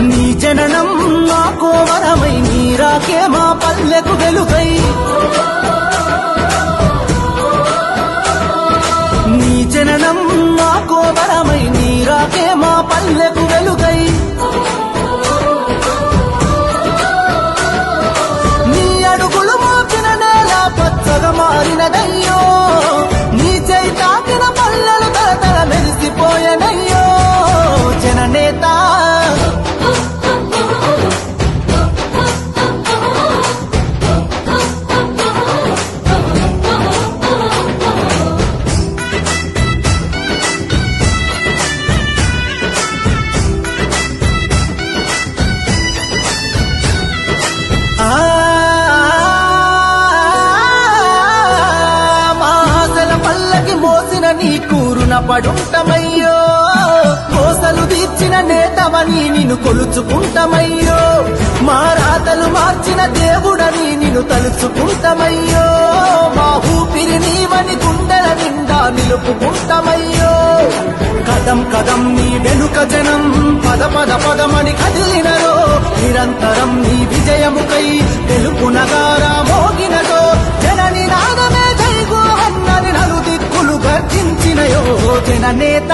నీ జననం మాకో వరమై నీరాకే మా పల్లెకు వెలుగై నీ జననం మాకో వరమై నీరాకే మా పల్లెకు వెలుగై నీ అడుగులు మోపిన నేల పచ్చగా మారినదయ్యో నీ చేయి తాకిన పల్లెలు తలతల మెరిసిపోయనయ్యో జననేత నీ కూరున పడుంటమయ్యో కోసలు తీర్చిన నేతవని నిన్ను కొలుచుకుంటమయ్యో మా రాతలు మార్చిన దేవుడని నిన్ను తలుచుకుంటమయ్యో మా ఊపిరి నీవని గుండెల నిండా నిలుపుకుంటమయ్యో కదం కదం నీ వెనుక జనం పద పద పదమని కదిలినరో నిరంతరం నీ విజయముకై తెలుపు నగారా మోగినదో జనని నాదమే జైగో అన్నది నలు దిక్కులు గర్జించినయో జననేత